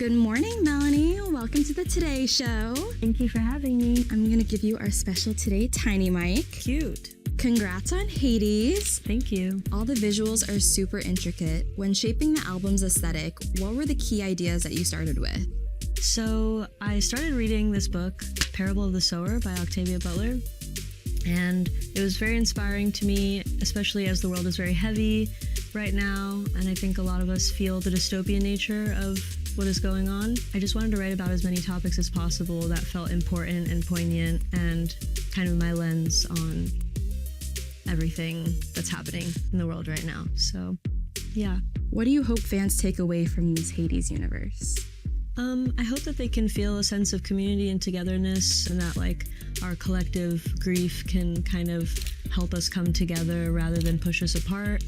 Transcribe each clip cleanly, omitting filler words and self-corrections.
Good morning, Melanie. Welcome to the Today Show. Thank you for having me. I'm going to give you our special Today Tiny Mic. Cute. Congrats on HADES. Thank you. All the visuals are super intricate. When shaping the album's aesthetic, what were the key ideas that you started with? So I started reading this book, Parable of the Sower by Octavia Butler, and it was very inspiring to me, especially as the world is very heavy right now, and I think a lot of us feel the dystopian nature of what is going on. I just wanted to write about as many topics as possible that felt important and poignant and kind of my lens on everything that's happening in the world right now. So, yeah. What do you hope fans take away from this HADES universe? I hope that they can feel a sense of community and togetherness, and that like our collective grief can kind of help us come together rather than push us apart,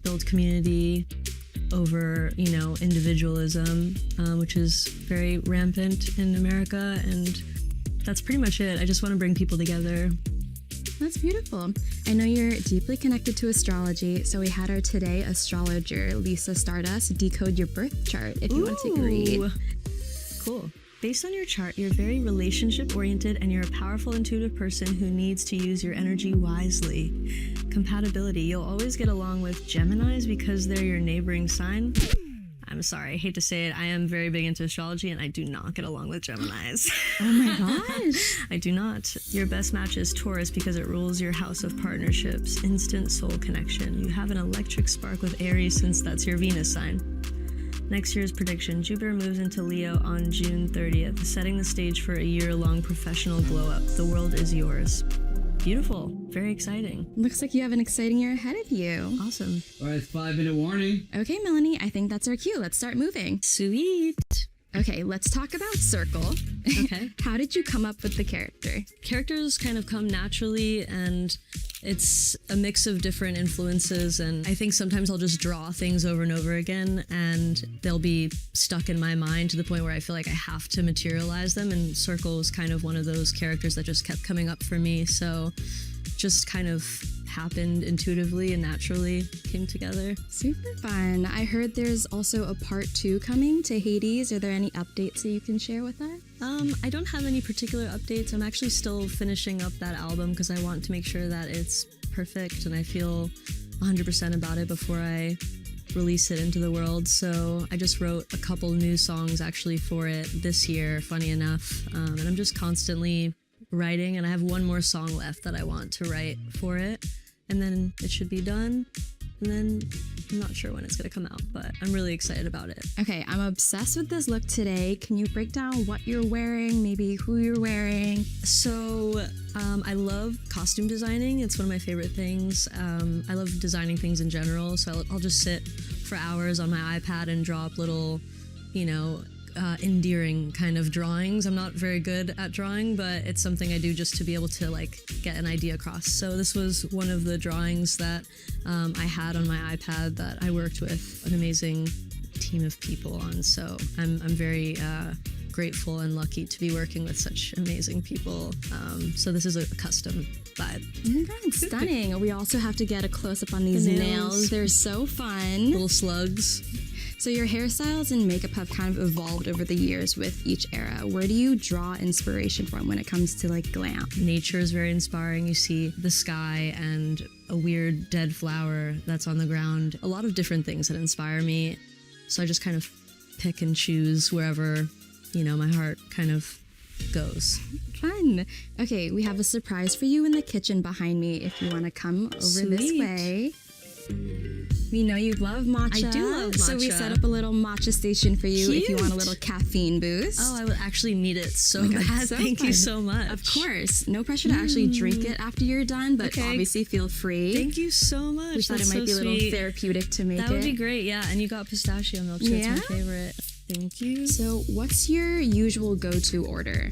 build community over, individualism, which is very rampant in America, and that's pretty much it. I just want to bring people together. That's beautiful. I know you're deeply connected to astrology, so we had our Today astrologer, Lisa Stardust, decode your birth chart if you want to take a read. Cool. Based on your chart, you're very relationship-oriented and you're a powerful, intuitive person who needs to use your energy wisely. Compatibility. You'll always get along with Geminis because they're your neighboring sign. I'm sorry, I hate to say it, I am very big into astrology and I do not get along with Geminis. Oh my gosh. I do not. Your best match is Taurus because it rules your house of partnerships, instant soul connection. You have an electric spark with Aries since that's your Venus sign. Next year's prediction, Jupiter moves into Leo on June 30th, setting the stage for a year-long professional glow-up. The world is yours. Beautiful. Very exciting. Looks like you have an exciting year ahead of you. Awesome. All right, 5-minute warning. Okay, Melanie, I think that's our cue. Let's start moving. Sweet. Okay, let's talk about Circle. Okay. How did you come up with the character? Characters kind of come naturally, and it's a mix of different influences, and I think sometimes I'll just draw things over and over again and they'll be stuck in my mind to the point where I feel like I have to materialize them, and Circle is kind of one of those characters that just kept coming up for me, so just kind of happened intuitively and naturally came together. Super fun. I heard there's also a part 2 coming to HADES. Are there any updates that you can share with us? I don't have any particular updates. I'm actually still finishing up that album because I want to make sure that it's perfect and I feel 100% about it before I release it into the world. So I just wrote a couple new songs actually for it this year, funny enough, and I'm just constantly writing, and I have one more song left that I want to write for it, and then it should be done, and then I'm not sure when it's gonna come out, but I'm really excited about it. Okay, I'm obsessed with this look today. Can you break down what you're wearing, maybe who you're wearing? So I love costume designing. It's one of my favorite things. I love designing things in general, so I'll just sit for hours on my iPad and draw up little, endearing kind of drawings. I'm not very good at drawing, but it's something I do just to be able to like get an idea across. So this was one of the drawings that I had on my iPad that I worked with an amazing team of people on. So I'm very grateful and lucky to be working with such amazing people. So this is a custom vibe. Oh my God, stunning. We also have to get a close-up on these nails. They're so fun. Little slugs. So your hairstyles and makeup have kind of evolved over the years with each era. Where do you draw inspiration from when it comes to like glam? Nature is very inspiring. You see the sky and a weird dead flower that's on the ground. A lot of different things that inspire me. So I just kind of pick and choose wherever, my heart kind of goes. Fun. Okay, we have a surprise for you in the kitchen behind me if you want to come over this way. We know you love matcha. I do love matcha. So we set up a little matcha station for you if you want a little caffeine boost. Oh, I would actually need it so bad. So Thank you so much. Of course. No pressure to actually drink it after you're done, but obviously feel free. Thank you so much. We thought it might be a little therapeutic to make it. That would be great, yeah. And you got pistachio milk, so it's my favorite. Thank you. So what's your usual go-to order?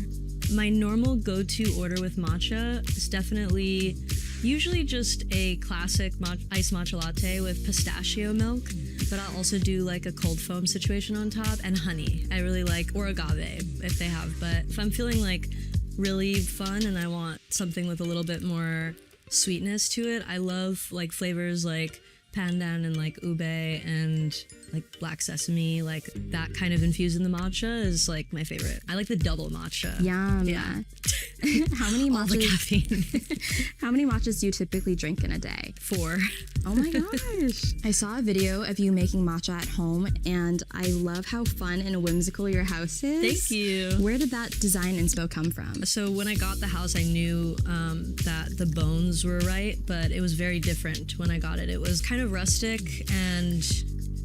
My normal go-to order with matcha is definitely usually just a classic iced matcha latte with pistachio milk, but I'll also do like a cold foam situation on top and honey. I really like, or agave if they have, but if I'm feeling like really fun and I want something with a little bit more sweetness to it, I love like flavors like pandan and like ube and like black sesame, like that kind of infused in the matcha is like my favorite. I like the double matcha. Yum. Yeah. How many All the matchas? caffeine. How many matchas do you typically drink in a day? 4. Oh my gosh. I saw a video of you making matcha at home, and I love how fun and whimsical your house is. Thank you. Where did that design inspo come from? So when I got the house, I knew that the bones were right, but it was very different when I got it. It was kind of rustic and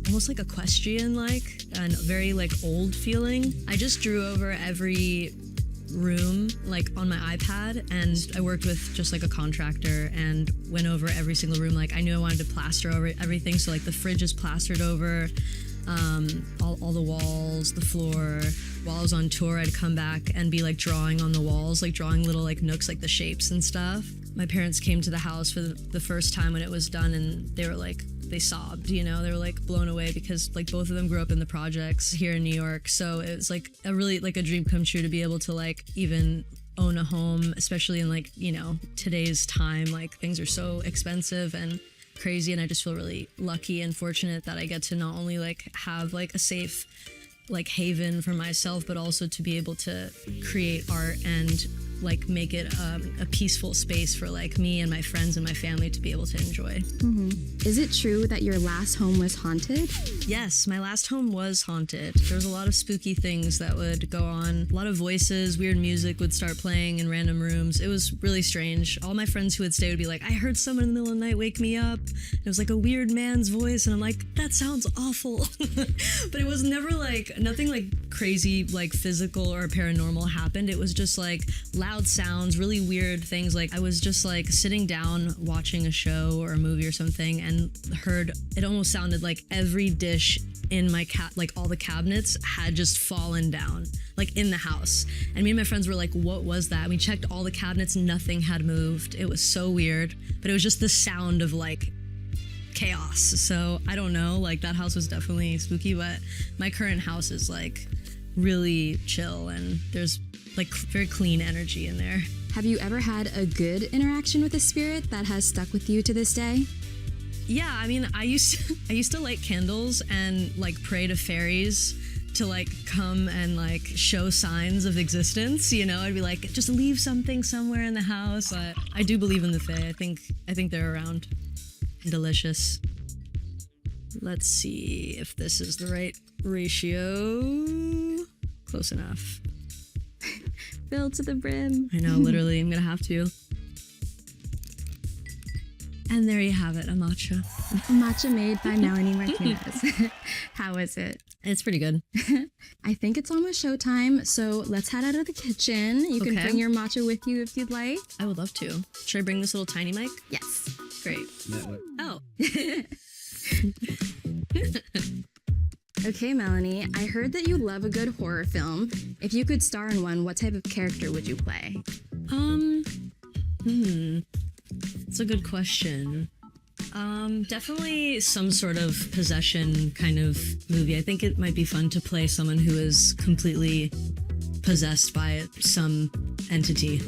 almost like equestrian-like and very like old feeling. I just drew over every room like on my iPad, and I worked with just like a contractor and went over every single room. Like I knew I wanted to plaster over everything, so like the fridge is plastered over, all the walls, the floor. While I was on tour, I'd come back and be like drawing on the walls, like drawing little like nooks, like the shapes and stuff. My parents came to the house for the first time when it was done, and they were like, they sobbed, you know, they were like blown away because like both of them grew up in the projects here in New York. So it was like a really like a dream come true to be able to like even own a home, especially in like, you know, today's time. Like things are so expensive and crazy, and I just feel really lucky and fortunate that I get to not only like have like a safe like haven for myself, but also to be able to create art and like make it a peaceful space for like me and my friends and my family to be able to enjoy. Is it true that your last home was haunted? Yes, my last home was haunted. There was a lot of spooky things that would go on. A lot of voices, weird music would start playing in random rooms. It was really strange. All my friends who would stay would be like, I heard someone in the middle of the night wake me up. It was like a weird man's voice, and I'm like, that sounds awful. But it was never like, nothing like crazy, like physical or paranormal happened. It was just like loud sounds, really weird things. Like I was just like sitting down watching a show or a movie or something and heard, it almost sounded like every dish in my like all the cabinets had just fallen down, like in the house. And me and my friends were like, what was that? We checked all the cabinets, nothing had moved. It was so weird, but it was just the sound of like chaos. So I don't know, like that house was definitely spooky, but my current house is like really chill and there's like very clean energy in there. Have you ever had a good interaction with a spirit that has stuck with you to this day? Yeah, I mean, I used to light candles and like pray to fairies to like come and like show signs of existence, you know. I'd be like, just leave something somewhere in the house. But I do believe in the fae. I think they're around. Delicious. Let's see if this is the right ratio. Close enough. Filled to the brim. I know, literally, I'm gonna have to. And there you have it, a matcha. Matcha made by Melanie Martinez. How is it? It's pretty good. I think it's almost showtime, so let's head out of the kitchen. You can Okay. bring your matcha with you if you'd like. I would love to. Should I bring this little tiny mic? Yes. Great. Oh. Okay, Melanie, I heard that you love a good horror film. If you could star in one, what type of character would you play? It's a good question. Definitely some sort of possession kind of movie. I think it might be fun to play someone who is completely possessed by some entity.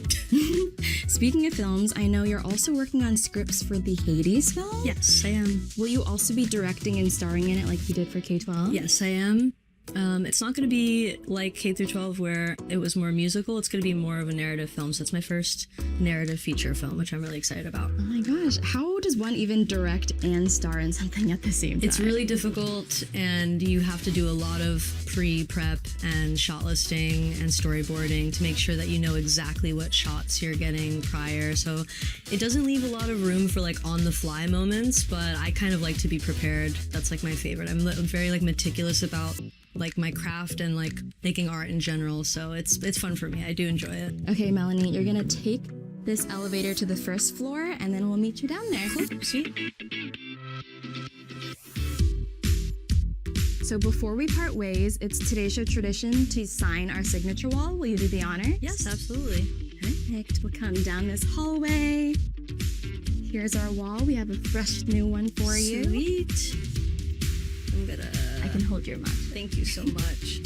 Speaking of films, I know you're also working on scripts for the HADES film? Yes, I am. Will you also be directing and starring in it like you did for K-12? Yes, I am. It's not going to be like K through 12 where it was more musical. It's going to be more of a narrative film. So it's my first narrative feature film, which I'm really excited about. Oh my gosh, how does one even direct and star in something at the same time? It's really difficult, and you have to do a lot of pre-prep and shot listing and storyboarding to make sure that you know exactly what shots you're getting prior. So it doesn't leave a lot of room for like on-the-fly moments, but I kind of like to be prepared. That's like my favorite. I'm very like meticulous about like my craft and like making art in general, so it's fun for me. I do enjoy it. Okay, Melanie, you're gonna take this elevator to the first floor and then we'll meet you down there. Cool. Sweet. So before we part ways, it's Today's Show tradition to sign our signature wall. Will you do the honor? Yes, absolutely. Perfect. We'll come down this hallway. Here's our wall. We have a fresh new one for you. Sweet. I'm gonna... I can hold your mug. Thank you so much.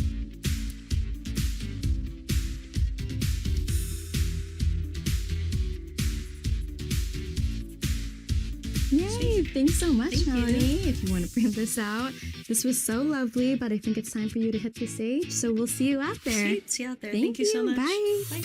Yay! Thanks so much, Thank you. Melanie. If you want to bring this out, this was so lovely, but I think it's time for you to hit the stage. So we'll see you out there. Sweet. See you out there. Thank you so much. Bye. Bye.